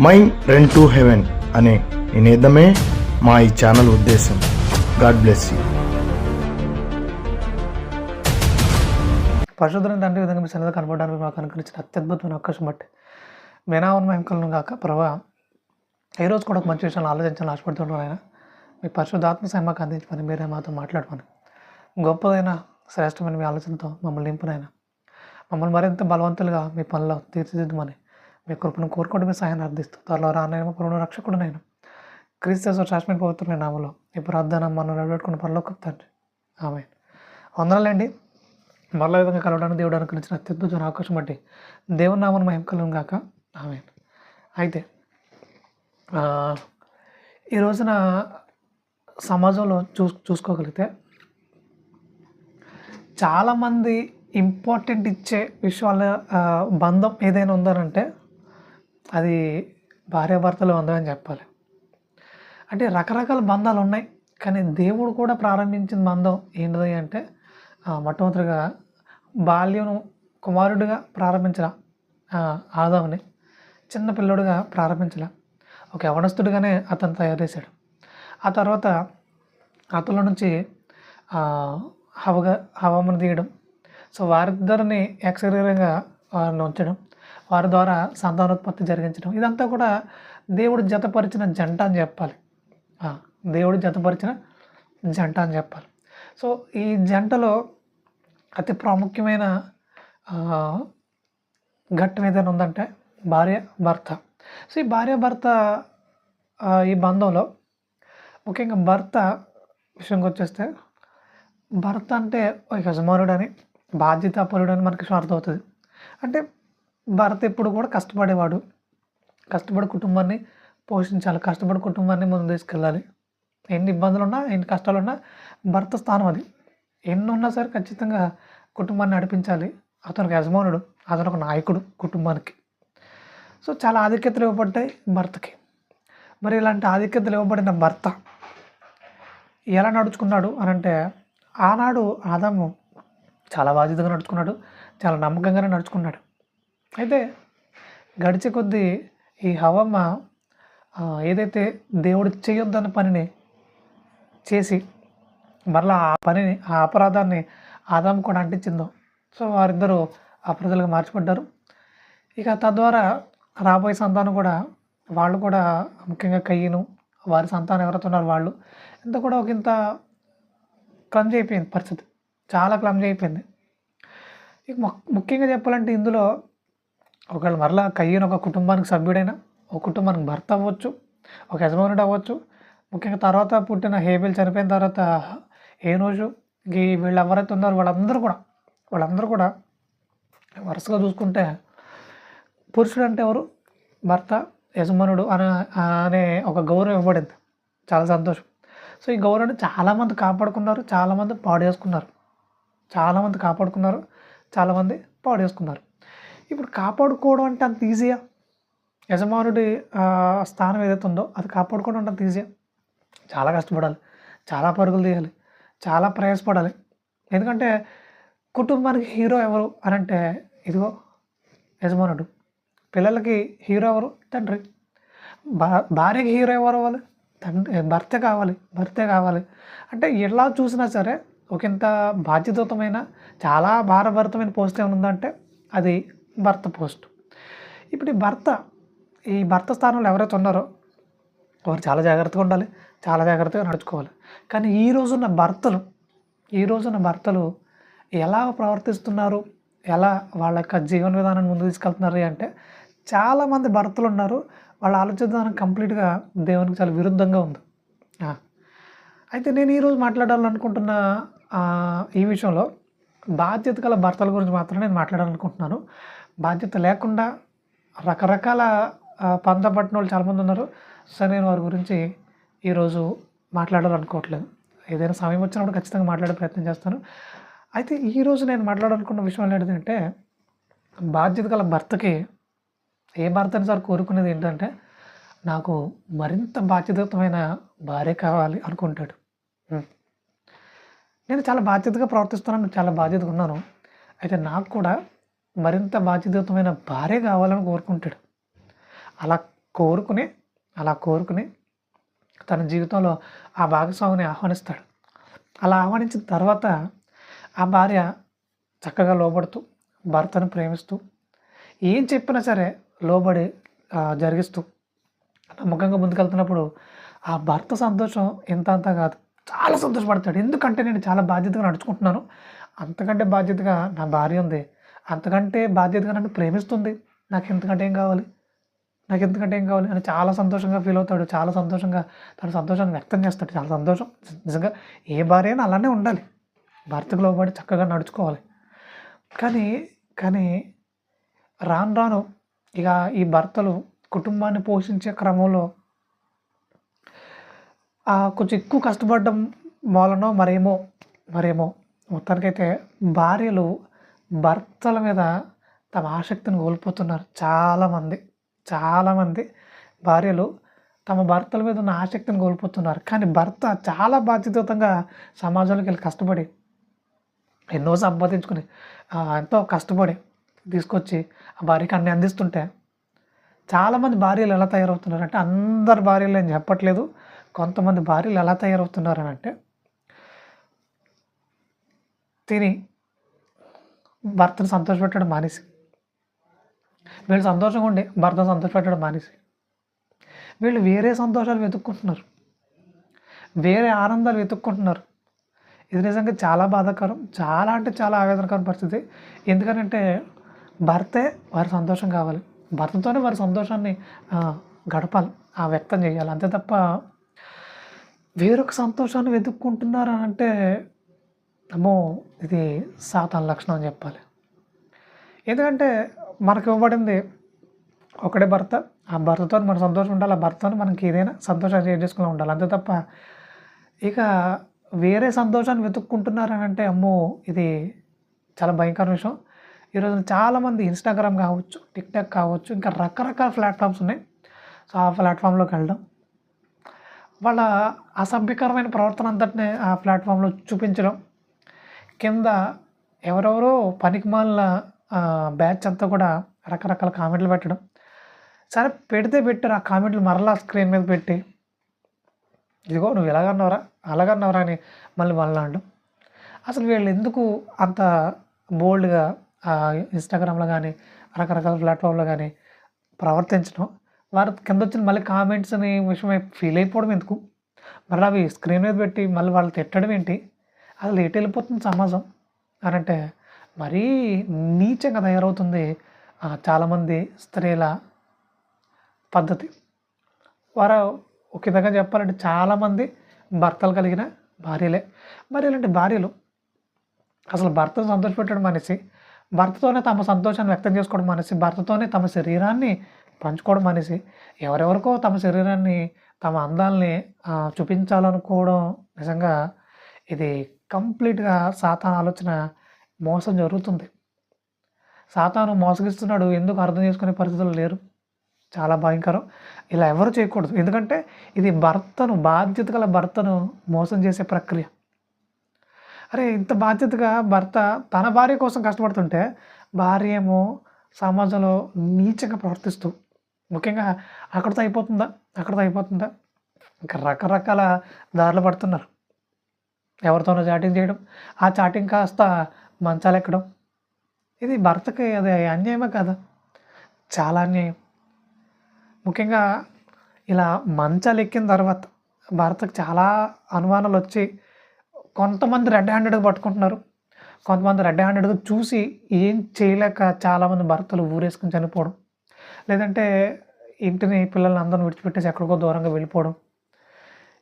My run to heaven అనే నినాదమే మా ఈ ఛానల్ ఉద్దేశం. God bless you. పరిశుద్ధుని తండ్రి విధంగా మీ సన్నిధిలో కనబడడానికి మాకు అనుకరించిన అత్యద్భుతమైన అవకాశం బట్టి మేనావన మహిమకలను కాక ప్రభా ఏ రోజు కూడా ఒక మంచి విషయాలు ఆలోచించాలని ఆశపడుతున్నాను. ఆయన మీ పరిశుద్ధాత్మ సహాయం మాకు అందించమని మీరే మాతో మాట్లాడమని గొప్పదైన శ్రేష్టమైన మీ ఆలోచనతో మమ్మల్ని నింపునైనా మమ్మల్ని మరింత బలవంతులుగా మీ పనిలో తీర్చిదిద్దమని మీ కృపను కోరుకుంటూ మీ సహాయాన్ని అర్థిస్తూ త్వరలో రానైనా పూర్ణ రక్షకుడునైనా క్రీస్తు శాశ్వత పవిత్రమైన నామలో ఈ ప్రార్థన మనం నిలబెట్టుకున్న పనిలోకి తండ్రి ఆమె. వందనాలండి. మరలా విధంగా కలవడానికి దేవుడు అనుకరించిన అత్యద్భుతమైన అవకాశం బట్టి దేవుని నామను మహిమ కలుగును గాక ఆమె. అయితే ఈ రోజున సమాజంలో చూసుకోగలిగితే చాలామంది ఇంపార్టెంట్ ఇచ్చే విషయాల బంధం ఏదైనా ఉందనంటే అది భార్యాభర్తలు బంధం అని చెప్పాలి. అంటే రకరకాల బంధాలు ఉన్నాయి, కానీ దేవుడు కూడా ప్రారంభించిన బంధం ఏంటిది అంటే మొట్టమొదటిగా బాల్యం కుమారుడిగా ప్రారంభించిన ఆదాముని చిన్న పిల్లడుగా ప్రారంభించలే, ఒక యవనస్తుడిగానే అతను తయారు చేశాడు. ఆ తర్వాత అతనిలో నుంచి హవమును తీయడం, సో వారిద్దరిని ఏకశరీరంగా వారిని ఉంచడం, వారి ద్వారా సంతానోత్పత్తి జరిగించడం, ఇదంతా కూడా దేవుడు జతపరిచిన జంట అని చెప్పాలి. దేవుడు జతపరిచిన జంట అని చెప్పాలి. సో ఈ జంటలో అతి ప్రాముఖ్యమైన ఘట్టం ఏదైనా ఉందంటే భార్య భర్త. సో ఈ భార్య భర్త ఈ బంధంలో ముఖ్యంగా భర్త విషయంకి వచ్చేస్తే భర్త అంటే ఒక యజమానుడని బాధ్యతాపరుడని మనకి అర్థమవుతుంది. అంటే భర్త ఎప్పుడు కూడా కష్టపడేవాడు, కష్టపడి కుటుంబాన్ని పోషించాలి, కష్టపడి కుటుంబాన్ని ముందు తీసుకెళ్ళాలి. ఎన్ని ఇబ్బందులు ఉన్నా ఎన్ని కష్టాలు ఉన్నా భర్త స్థానం అది. ఎన్ని ఉన్నా సరే ఖచ్చితంగా కుటుంబాన్ని నడిపించాలి. అతను ఒక యజమానుడు, అతను ఒక నాయకుడు కుటుంబానికి. సో చాలా ఆధిక్యతలు ఇవ్వబడ్డాయి భర్తకి. మరి ఇలాంటి ఆధిక్యతలు ఇవ్వబడిన భర్త ఎలా నడుచుకున్నాడు అని అంటే, ఆనాడు ఆదాము చాలా బాధ్యతగా నడుచుకున్నాడు, చాలా నమ్మకంగానే నడుచుకున్నాడు. అయితే గడిచే కొద్దీ ఈ హవ్వ ఏదైతే దేవుడు చేయొద్దన్న పనిని చేసి మరలా ఆ పనిని ఆ అపరాధాన్ని ఆదాము కూడా అంటించిందో, సో వారిద్దరూ అపరాధాలుగా మార్చిపడ్డారు. ఇక తద్వారా రాబోయే సంతానం కూడా వాళ్ళు కూడా ముఖ్యంగా కయ్యను వారి సంతానం ఎవరైతే ఉన్నారో వాళ్ళు ఇంత కూడా ఒక ఇంత క్లమ్జీ అయిపోయింది పరిస్థితి, చాలా క్లమ్జీ అయిపోయింది. ఇక ముఖ్యంగా చెప్పాలంటే ఇందులో ఒకవేళ మరలా కయ్యను ఒక కుటుంబానికి సభ్యుడైనా, ఒక కుటుంబానికి భర్త అవ్వచ్చు, ఒక యజమానుడు అవ్వచ్చు. ముఖ్యంగా తర్వాత పుట్టిన హేబెల్ చనిపోయిన తర్వాత ఏనోషు వీళ్ళు ఎవరైతే ఉన్నారో వాళ్ళందరూ కూడా వరుసగా చూసుకుంటే పురుషుడు అంటే ఎవరు, భర్త, యజమానుడు అనే ఒక గౌరవం ఇవ్వబడింది. చాలా సంతోషం. సో ఈ గౌరవాన్ని చాలామంది కాపాడుకున్నారు, చాలామంది పాడు చేసుకున్నారు. ఇప్పుడు కాపాడుకోవడం అంటే అంత ఈజీయా? యజమానుడి స్థానం ఏదైతే ఉందో అది కాపాడుకోవడం అంటే అంత ఈజీయా? చాలా కష్టపడాలి, చాలా పరుగులు తీయాలి, చాలా ప్రయాసపడాలి. ఎందుకంటే కుటుంబానికి హీరో ఎవరు అని అంటే ఇదిగో యజమానుడు, పిల్లలకి హీరో ఎవరు, తండ్రి. భార్యకి హీరో ఎవరు అవ్వాలి, భర్తే కావాలి. అంటే ఎలా చూసినా సరే ఒకంత బాధ్యతాయుతమైన చాలా భారభరితమైన పోస్ట్ ఏమైనా ఉందంటే అది భర్త పోస్ట్. ఇప్పుడు ఈ భర్త స్థానంలో ఎవరైతే ఉన్నారో వారు చాలా జాగ్రత్తగా ఉండాలి, చాలా జాగ్రత్తగా నడుచుకోవాలి. కానీ ఈ రోజున భర్తలు ఎలా ప్రవర్తిస్తున్నారు, ఎలా వాళ్ళ యొక్క జీవన విధానాన్ని ముందు తీసుకెళ్తున్నారు అంటే చాలామంది భర్తలు ఉన్నారు, వాళ్ళ ఆలోచన విధానం కంప్లీట్గా దేవునికి చాలా విరుద్ధంగా ఉంది. అయితే నేను ఈరోజు మాట్లాడాలనుకుంటున్న ఈ విషయంలో బాధ్యత గల భర్తల గురించి మాత్రం నేను మాట్లాడాలనుకుంటున్నాను. బాధ్యత లేకుండా రకరకాల పంత పట్టిన వాళ్ళు చాలామంది ఉన్నారు. సో నేను వారి గురించి ఈరోజు మాట్లాడాలనుకోవట్లేదు. ఏదైనా సమయం వచ్చినప్పుడు ఖచ్చితంగా మాట్లాడే ప్రయత్నం చేస్తాను. అయితే ఈరోజు నేను మాట్లాడాలనుకున్న విషయం ఏంటంటే, బాధ్యత గల భర్తకి ఏ భర్తని సార్ కోరుకునేది ఏంటంటే, నాకు మరింత బాధ్యతాయుతమైన భార్య కావాలి అనుకుంటాడు. నేను చాలా బాధ్యతగా ప్రవర్తిస్తున్నాను, చాలా బాధ్యతగా ఉన్నాను, అయితే నాకు కూడా మరింత బాధ్యతాయుతమైన భార్య కావాలని కోరుకుంటాడు. అలా కోరుకుని తన జీవితంలో ఆ భాగస్వామిని ఆహ్వానిస్తాడు. అలా ఆహ్వానించిన తర్వాత ఆ భార్య చక్కగా లోబడుతూ, భర్తను ప్రేమిస్తూ, ఏం చెప్పినా సరే లోబడి జరిగిస్తూ నమ్మకంగా ముందుకెళ్తున్నప్పుడు ఆ భర్త సంతోషం ఇంత అంతా కాదు. చాలా సంతోషపడతాడు. ఎందుకంటే నేను చాలా బాధ్యతగా నడుచుకుంటున్నాను. అంతకంటే బాధ్యతగా నా భార్య ఉంది. అంతకంటే బాధ్యతగా నన్ను ప్రేమిస్తుంది. నాకెంతకంటే ఏం కావాలి? అని చాలా సంతోషంగా ఫీల్ అవుతాడు. చాలా సంతోషంగా తన సంతోషాన్ని వ్యక్తం చేస్తాడు. చాలా సంతోషం. నిజంగా ఏ భార్య అయినా అలానే ఉండాలి. భర్తకు లోబడి చక్కగా నడుచుకోవాలి. కానీ రాను ఇక ఈ భర్తలు కుటుంబాన్ని పోషించే క్రమంలో కొంచెం ఎక్కువ కష్టపడడం మూలనో మరేమో మొత్తానికైతే భార్యలు భర్తల మీద తమ ఆసక్తిని కోల్పోతున్నారు. చాలామంది భార్యలు తమ భర్తల మీద ఉన్న ఆసక్తిని కోల్పోతున్నారు. కానీ భర్త చాలా బాధ్యతాయుతంగా సమాజంలోకి వెళ్ళి కష్టపడి ఎన్నో సంపాదించుకుని ఎంతో కష్టపడి తీసుకొచ్చి ఆ భార్యకి అన్ని అందిస్తుంటే చాలామంది భార్యలు ఎలా తయారవుతున్నారంటే, అందరు భార్యలు నేను చెప్పట్లేదు, కొంతమంది భార్యలు ఎలా తయారవుతున్నారని అంటే, తిని భర్తను సంతోషపెట్టడం మానేసి, వీళ్ళు సంతోషంగా ఉండి భర్తను సంతోషపెట్టడం మానేసి, వీళ్ళు వేరే సంతోషాలు వెతుక్కుంటున్నారు, వేరే ఆనందాలు వెతుక్కుంటున్నారు. ఇది నిజంగా చాలా బాధాకరం, చాలా అంటే చాలా ఆవేదనకరం పరిస్థితి. ఎందుకనంటే భర్తే వారి సంతోషం కావాలి, భర్తతోనే వారి సంతోషాన్ని గడపాలి, వ్యక్తం చేయాలి. అంతే తప్ప వేరొక సంతోషాన్ని వెతుక్కుంటున్నారు అని అంటే అమ్మో, ఇది సాతాను లక్షణం అని చెప్పాలి. ఎందుకంటే మనకు ఇవ్వబడింది ఒకడే భర్త, ఆ భర్తతో మన సంతోషం ఉండాలి, ఆ భర్తతో మనకి ఏదైనా సంతోషాన్ని షేర్ చేసుకుని ఉండాలి. అంతే తప్ప ఇక వేరే సంతోషాన్ని వెతుక్కుంటున్నారని అంటే అమ్మో, ఇది చాలా భయంకర విషయం. ఈరోజు చాలామంది ఇన్స్టాగ్రామ్ కావచ్చు, టిక్టాక్ కావచ్చు, ఇంకా రకరకాల ప్లాట్ఫామ్స్ ఉన్నాయి. సో ఆ ప్లాట్ఫామ్లోకి వెళ్ళడం, వాళ్ళ అసభ్యకరమైన ప్రవర్తన అంతటిని ఆ ప్లాట్ఫామ్లో చూపించడం, కింద ఎవరెవరో పనికిమాలిన బ్యాచ్ అంతా కూడా రకరకాల కామెంట్లు పెట్టడం. సరే పెట్టారు, ఆ కామెంట్లు మరలా స్క్రీన్ మీద పెట్టి ఇదిగో నువ్వు ఎలాగన్నావురా అలాగన్నావురా అని మళ్ళీ వాళ్ళని అనడం. అసలు వీళ్ళు ఎందుకు అంత బోల్డ్గా ఇన్స్టాగ్రామ్లో కానీ రకరకాల ప్లాట్ఫామ్లో కానీ ప్రవర్తించడం, వారు కింద వచ్చిన మళ్ళీ కామెంట్స్ని విషయమై ఫీల్ అయిపోవడం ఎందుకు, మళ్ళీ అవి స్క్రీన్ మీద పెట్టి మళ్ళీ వాళ్ళు తిట్టడం ఏంటి, అసలు ఎటు వెళ్ళిపోతుంది సమాజం అని అంటే మరీ నీచంగా తయారవుతుంది చాలామంది స్త్రీల పద్ధతి. వారు ఒక విధంగా చెప్పాలంటే చాలామంది భర్తలు కలిగిన భార్యలే. మరి ఇలాంటి భార్యలు అసలు భర్తను సంతోషపెట్టడం మానేసి, భర్తతోనే తమ సంతోషాన్ని వ్యక్తం చేసుకోవడం మానేసి, భర్తతోనే తమ శరీరాన్ని పంచుకోవడం మానేసి, ఎవరెవరికో తమ శరీరాన్ని, తమ అందాలని చూపించాలనుకోవడం నిజంగా ఇది కంప్లీట్గా సాతాను ఆలోచన, మోసం జరుగుతుంది. సాతాను మోసగిస్తున్నాడు, ఎందుకు అర్థం చేసుకునే పరిస్థితులు లేరు. చాలా భయంకరం. ఇలా ఎవరు చేయకూడదు. ఎందుకంటే ఇది బాధ్యత గల భర్తను మోసం చేసే ప్రక్రియ. అరే, ఇంత బాధ్యతగా భర్త తన భార్య కోసం కష్టపడుతుంటే భార్య ఏమో సమాజంలో నీచంగా ప్రవర్తిస్తూ, ముఖ్యంగా అక్కడితో అయిపోతుందా ఇంకా రకరకాల దారులు పడుతున్నారు. ఎవరితోనో చాటింగ్ చేయడం, ఆ చాటింగ్ కాస్త మంచాలు ఎక్కడం, ఇది భర్తకి అది అన్యాయమే కదా, చాలా అన్యాయం. ముఖ్యంగా ఇలా మంచాలు ఎక్కిన తర్వాత భర్తకు చాలా అనుమానాలు వచ్చి కొంతమంది రెడ్ హ్యాండెడ్గా పట్టుకుంటున్నారు, కొంతమంది రెడ్ హ్యాండెడ్గా చూసి ఏం చేయలేక చాలామంది భర్తలు ఊరేసుకుని చనిపోవడం, లేదంటే ఇంటిని పిల్లల్ని అందరిని విడిచిపెట్టేసి ఎక్కడికో దూరంగా వెళ్ళిపోవడం,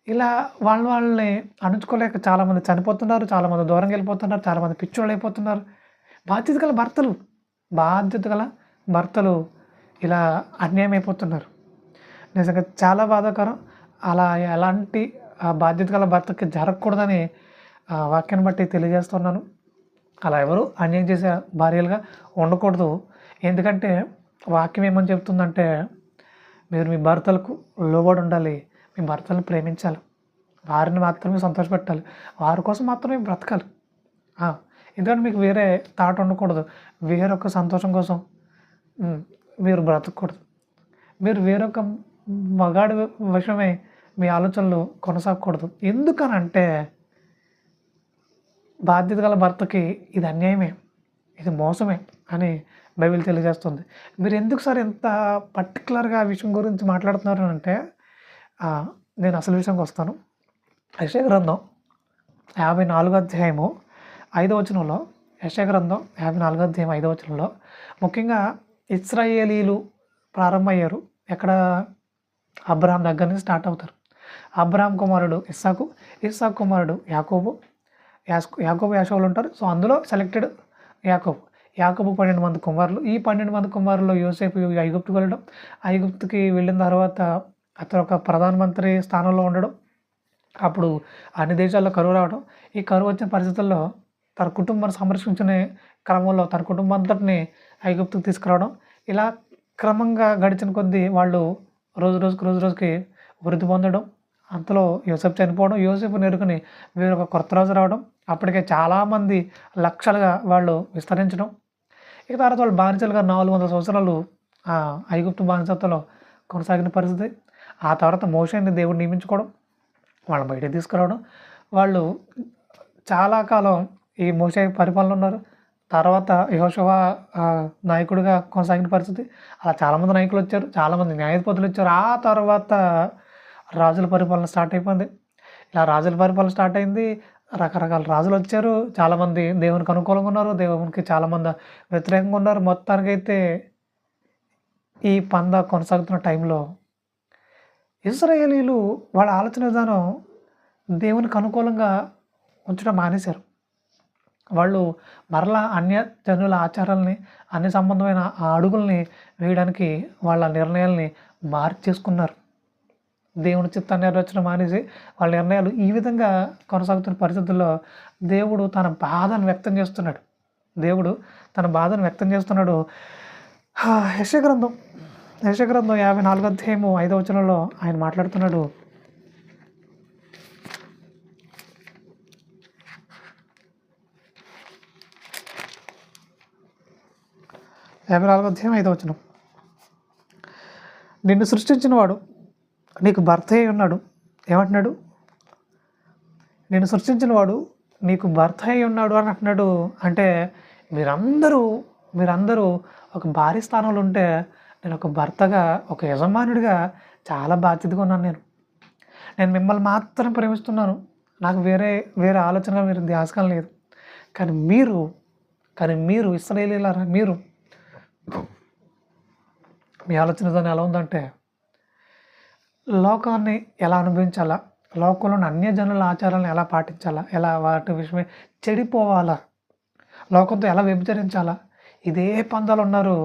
ఇలా వాళ్ళని అణుచుకోలేక చాలామంది చనిపోతున్నారు, చాలామంది దూరంగా వెళ్ళిపోతున్నారు, చాలామంది పిచ్చోళ్ళు అయిపోతున్నారు. బాధ్యత గల భర్తలు ఇలా అన్యాయం అయిపోతున్నారు. నిజంగా చాలా బాధాకరం. అలా ఎలాంటి బాధ్యత గల భర్తకి జరగకూడదని వాక్యాన్ని బట్టి తెలియజేస్తున్నాను. అలా ఎవరు అన్యాయం చేసే భార్యలుగా ఉండకూడదు. ఎందుకంటే వాక్యం ఏమని చెప్తుందంటే, మీరు మీ భర్తలకు లోబడి ఉండాలి, మీ భర్తలను ప్రేమించాలి, వారిని మాత్రమే సంతోషపెట్టాలి, వారి కోసం మాత్రమే బ్రతకాలి. ఎందుకంటే మీకు వేరే థాట్ ఉండకూడదు, వేరొక సంతోషం కోసం మీరు బ్రతకూడదు. మీరు వేరొక మగాడి విషయమై మీ ఆలోచనలు కొనసాగకూడదు. ఎందుకనంటే బాధ్యత గల భర్తకి ఇది అన్యాయమే, ఇది మోసమే అని బైబిల్ తెలియజేస్తుంది. మీరు ఎందుకు సార్ ఇంత పర్టికులర్గా ఆ విషయం గురించి మాట్లాడుతున్నారు అంటే నేను అసలు విషయంకి వస్తాను. యెషయా గ్రంథం 54వ అధ్యాయము 5వ వచనంలో, యెషయా గ్రంథం 54వ అధ్యాయం 5వ వచనంలో ముఖ్యంగా ఇశ్రాయేలీలు ప్రారంభమయ్యారు. ఎక్కడ? అబ్రహాం దగ్గర నుంచి స్టార్ట్ అవుతారు. అబ్రహాం కుమారుడు ఇస్సాకు, ఇస్సాకు కుమారుడు యాకోబు, యాకోబు యాషోవులు ఉంటారు. సో అందులో సెలెక్టెడ్ యాకోబు. 12 మంది కుమారులు. ఈ 12 మంది కుమారుల్లో యోసేపు ఐగుప్తుకు వెళ్ళడం, ఐగుప్తుకి వెళ్ళిన తర్వాత అతను ఒక ప్రధానమంత్రి స్థానంలో ఉండడం, అప్పుడు అన్ని దేశాల్లో కరువు రావడం. ఈ కరువు వచ్చిన పరిస్థితుల్లో తన కుటుంబాన్ని సంరక్షించుకునే క్రమంలో తన కుటుంబం అంతటిని ఐగుప్తుకు తీసుకురావడం. ఇలా క్రమంగా గడిచిన కొద్దీ వాళ్ళు రోజు రోజుకి వృద్ధి పొందడం. అంతలో యోసేపు చనిపోవడం, యోసేపుని ఎరుకుని వేరొక కొత్త రాజు రావడం. అప్పటికే చాలామంది లక్షలుగా వాళ్ళు విస్తరించడం. ఇక తర్వాత వాళ్ళు బానిసలుగా 400 సంవత్సరాలు ఐగుప్తు బానిసత్వంలో కొనసాగిన పరిస్థితి. ఆ తర్వాత మోషేని దేవుడు నియమించుకోవడం, వాళ్ళని బయటకు తీసుకురావడం. వాళ్ళు చాలా కాలం ఈ మోషే పరిపాలన ఉన్నారు. తర్వాత యెహోషువ నాయకుడిగా కొనసాగిన పరిస్థితి. అలా చాలామంది నాయకులు వచ్చారు, చాలామంది న్యాయాధిపతులు వచ్చారు. ఆ తర్వాత రాజుల పరిపాలన స్టార్ట్ అయిపోయింది. ఇలా రాజుల పరిపాలన స్టార్ట్ అయింది. రకరకాల రాజులు వచ్చారు. చాలామంది దేవునికి అనుకూలంగా ఉన్నారు, దేవునికి చాలామంది వ్యతిరేకంగా ఉన్నారు. మొత్తానికైతే ఈ పందా కొనసాగుతున్న టైంలో ఇశ్రాయేలీలు వాళ్ళ ఆలోచన విధానం దేవునికి అనుకూలంగా ఉంచడం మానేశారు. వాళ్ళు మరలా అన్య జనుల ఆచారాలని, అన్ని సంబంధమైన ఆ అడుగుల్ని వేయడానికి వాళ్ళ నిర్ణయాల్ని మార్చేసుకున్నారు. దేవుని చిత్తాన్ని నెరవేర్చడం మానేసి వాళ్ళ నిర్ణయాలు ఈ విధంగా కొనసాగుతున్న పరిస్థితుల్లో దేవుడు తన బాధను వ్యక్తం చేస్తున్నాడు. యెషయా గ్రంథం 54వ అధ్యాయము 5వ వచనంలో ఆయన మాట్లాడుతున్నాడు. అధ్యాయం 5వ వచనం, నిన్ను సృష్టించిన వాడు నీకు భర్త అయి ఉన్నాడు. ఏమంటున్నాడు? నిన్ను సృష్టించిన వాడు నీకు భర్త అయి ఉన్నాడు అని అంటున్నాడు. అంటే మీరందరూ ఒక భార్య స్థానంలో ఉంటే, నేను ఒక భర్తగా, ఒక యజమానుడిగా చాలా బాధ్యతగా ఉన్నాను. నేను మిమ్మల్ని మాత్రం ప్రేమిస్తున్నాను. నాకు వేరే ఆలోచనగా మీరు ధ్యాసకం లేదు. కానీ మీరు ఇశ్రాయేలీయులారా, మీరు మీ ఆలోచన విధానం ఎలా ఉందంటే, లోకాన్ని ఎలా అనుభవించాలా, లోకంలోని అన్య జనుల ఆచారాలను ఎలా పాటించాలా, ఎలా వాటి విషయమే చెడిపోవాలా, లోకంతో ఎలా వ్యభిచరించాలా, ఇదే పందాలు ఉన్నారు.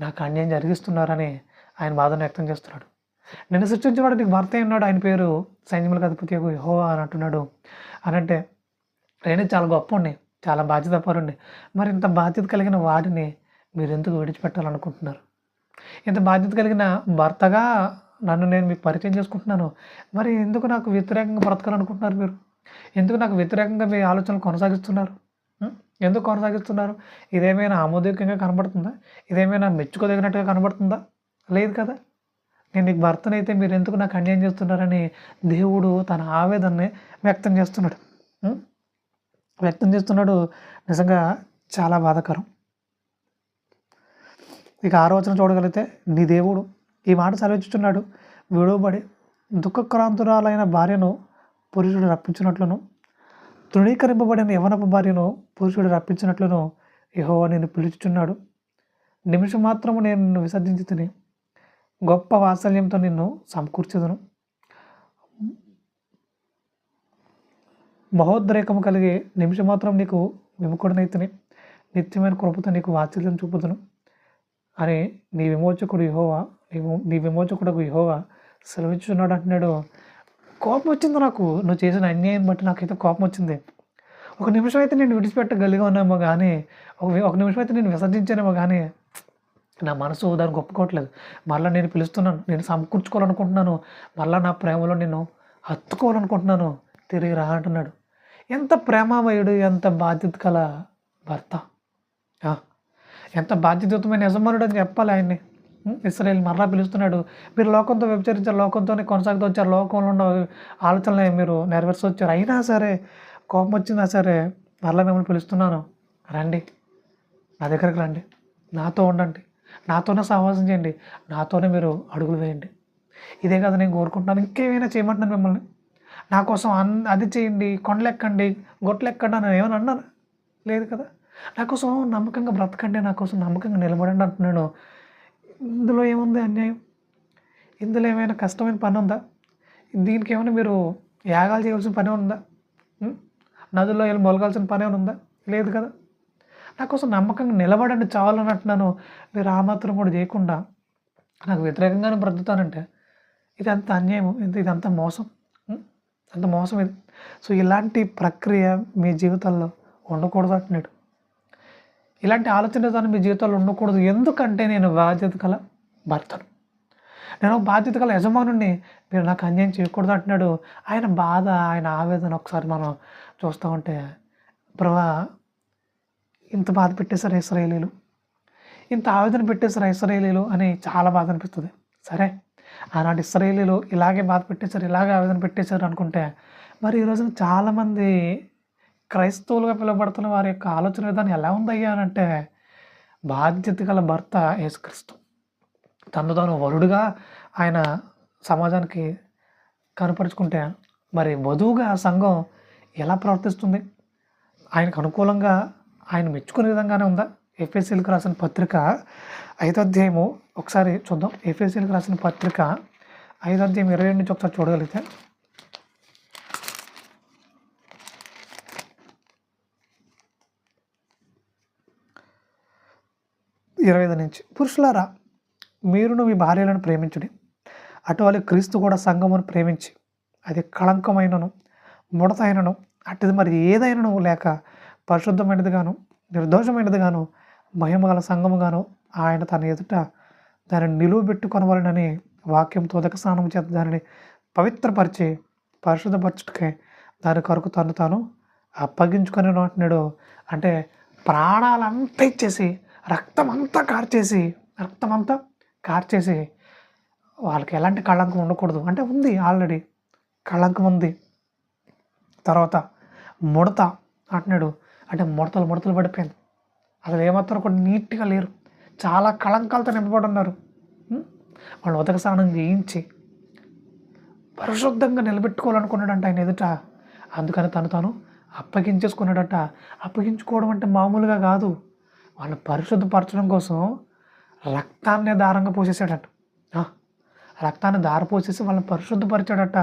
నాకు అన్యాయం జరిగిస్తున్నారని ఆయన బాధను వ్యక్తం చేస్తున్నాడు. నిన్ను సృష్టించినవాడు నీకు భర్త ఉన్నాడు. ఆయన పేరు సైన్యములకు అధిపతి యెహోవా అని అంటున్నాడు. అనంటే నేను చాలా గొప్పండి, చాలా బాధ్యతాపరుండి. మరి ఇంత బాధ్యత కలిగిన వాడిని మీరు ఎందుకు విడిచిపెట్టాలనుకుంటున్నారు? ఇంత బాధ్యత కలిగిన భర్తగా నన్ను నేను మీకు పరిచయం చేసుకుంటున్నాను. మరి ఎందుకు నాకు వ్యతిరేకంగా బ్రతకాలనుకుంటున్నారు? మీరు ఎందుకు నాకు వ్యతిరేకంగా మీ ఆలోచనలు కొనసాగిస్తున్నారు? ఎందుకు కొనసాగిస్తున్నారు? ఇదేమైనా ఆమోదయోగ్యంగా కనబడుతుందా? ఇదేమైనా మెచ్చుకోదగినట్టుగా కనబడుతుందా? లేదు కదా. నేను నీకు భర్తనైతే మీరు ఎందుకు నాకు అన్యాయం చేస్తున్నారని దేవుడు తన ఆవేదనని వ్యక్తం చేస్తున్నాడు. నిజంగా చాలా బాధాకరం. ఇక 6వ వచనం చూడగలిగితే, నీ దేవుడు ఈ మాట సెలవిస్తున్నాడు, విడువబడి దుఃఖక్రాంతురాలైన భార్యను పురుషుడు రప్పించినట్లును, తృణీకరింపబడిన యవనపు భార్యను పురుషుడు రప్పించినట్లును యెహోవా నిన్ను పిలుచుచున్నాడు. నిమిషం మాత్రము నేను నిన్ను విసర్జించి తిని గొప్ప వాత్సల్యంతో నిన్ను సమకూర్చెదను. మహోద్రేకము కలిగి నిమిషం మాత్రం నీకు విముఖుడనైతిని, నిత్యమైన కృపతో నీకు వాత్సల్యం చూపుదును అని నీ విమోచకుడకు యెహోవా సెలవిచ్చున్నాడు అంటున్నాడు. కోపం వచ్చింది నాకు, నువ్వు చేసిన అన్యాయం బట్టి నాకైతే కోపం వచ్చింది. ఒక నిమిషం అయితే నేను విడిచిపెట్టగలిగా ఉన్నామో కానీ, ఒక నిమిషం అయితే నేను విసర్జించానేమో కానీ, నా మనసు దాన్ని ఒప్పుకోవట్లేదు. మళ్ళీ నేను పిలుస్తున్నాను, నేను సమకూర్చుకోవాలనుకుంటున్నాను, మళ్ళీ నా ప్రేమలో నేను హత్తుకోవాలనుకుంటున్నాను, తిరిగి రా అంటున్నాడు. ఎంత ప్రేమామయుడు, ఎంత బాధ్యత గల భర్త, ఎంత బాధ్యతాయుతమైన యజమానుడు అని చెప్పాలి ఆయన్ని. ఇశ్రాయేలు మరలా పిలుస్తున్నాడు. మీరు లోకంతో వ్యభిచరించారు, లోకంతోనే కొనసాగుతూ వచ్చారు, లోకంలో ఉన్న ఆలోచనలు మీరు నెరవేర్చి వచ్చారు. అయినా సరే కోపం వచ్చినా సరే మరలా మిమ్మల్ని పిలుస్తున్నాను, రండి, నా దగ్గరికి రండి, నాతో ఉండండి, నాతోనే సహవాసం చేయండి, నాతోనే మీరు అడుగులు వేయండి. ఇదే కదా నేను కోరుకుంటున్నాను. ఇంకేమైనా చేయమంటున్నాను మిమ్మల్ని. నా కోసం అది చేయండి, కొండలెక్కండి, గొట్లెక్కండి అని ఏమైనా అన్నాను? లేదు కదా. నా కోసం నమ్మకంగా బ్రతకండి, నా కోసం నమ్మకంగా నిలబడండి అంటున్నాను. ఇందులో ఏముంది అన్యాయం? ఇందులో ఏమైనా కష్టమైన పని ఉందా? దీనికి ఏమైనా మీరు యాగాలు చేయవలసిన పని ఉందా? నదుల్లో వెళ్ళి మొలగాల్సిన పని ఏమైనా ఉందా? లేదు కదా. నా కోసం నమ్మకంగా నిలబడండి చాలని అంటున్నాను. మీరు ఆ మాత్రం కూడా చేయకుండా నాకు వ్యతిరేకంగానే బ్రతుకుతానంటే ఇది అంత అన్యాయం, ఇదంత మోసం, అంత మోసం ఇది. సో ఇలాంటి ప్రక్రియ మీ జీవితాల్లో ఉండకూడదు అంటున్నాడు. ఇలాంటి ఆలోచన విధానం మీ జీవితాల్లో ఉండకూడదు. ఎందుకంటే నేను బాధ్యత గల భర్తను, నేను బాధ్యత గల యజమానుడిని, మీరు నాకు అన్యాయం చేయకూడదు అంటున్నాడు. ఆయన బాధ, ఆయన ఆవేదన ఒకసారి మనం చూస్తూ ఉంటే, ప్రభా ఇంత బాధ పెట్టేశారు ఇశ్రాయేలీలు, ఇంత ఆవేదన పెట్టేశారు ఇశ్రాయేలీలు అని చాలా బాధ అనిపిస్తుంది. సరే, ఆనాటి ఇశ్రాయేలీలు ఇలాగే బాధ పెట్టేశారు, ఇలాగే ఆవేదన పెట్టేశారు అనుకుంటే, మరి ఈరోజున చాలామంది క్రైస్తవులుగా పిలువబడుతున్న వారి యొక్క ఆలోచన విధానం ఎలా ఉందయ్యా అని అంటే, బాధ్యత గల భర్త యేసుక్రీస్తు తను తాను వరుడుగా ఆయన సమాజానికి కనపరుచుకుంటే, మరి వధువుగా సంఘం ఎలా ప్రవర్తిస్తుంది? ఆయనకు అనుకూలంగా ఆయన మెచ్చుకునే విధంగానే ఉందా? ఎఫెసీయులకు రాసిన పత్రిక 5వ అధ్యాయము ఒకసారి చూద్దాం. ఎఫెసీయులకు రాసిన పత్రిక 5వ అధ్యాయం 22 నుంచి ఒకసారి చూడగలిగితే, నుంచి పురుషులారా మీరును మీ భార్యలను ప్రేమించుడి, అటువలే క్రీస్తు కూడా సంఘమును ప్రేమించి అది కళంకమైనను ముడతైనను అటుది మరి ఏదైనాను లేక పరిశుద్ధమైనదిగాను నిర్దోషమైనదిగాను మహిమగల సంఘముగాను ఆయన తన ఎదుట దానిని నిలువబెట్టుకొనవలనని వాక్యంతో ఉదక స్నానం చేత దానిని పవిత్రపరిచి పరిశుద్ధపరచుటకే దాని కొరకు తను తాను అప్పగించుకొని అంటున్నాడు. అంటే ప్రాణాలంతా ఇచ్చేసి రక్తమంతా కార్చేసి వాళ్ళకి ఎలాంటి కళంకం ఉండకూడదు. అంటే ఉంది, ఆల్రెడీ కళంకం ఉంది. తర్వాత ముడత అంటున్నాడు, అంటే ముడతలు పడిపోయింది. అసలు ఏమాత్రం కూడా నీట్గా లేరు, చాలా కళంకాలతో నింపబడి ఉన్నారు. వాళ్ళు ఉదక స్నానం చేయించి పరిశుద్ధంగా నిలబెట్టుకోవాలనుకున్నాడంట ఆయన ఎదుట. అందుకని తాను అప్పగించేసుకున్నాడట. అప్పగించుకోవడం అంటే మామూలుగా కాదు, వాళ్ళని పరిశుద్ధపరచడం కోసం రక్తాన్ని దారంగా పోసేసాడట. రక్తాన్ని దారపోసేసి వాళ్ళని పరిశుద్ధపరిచాడట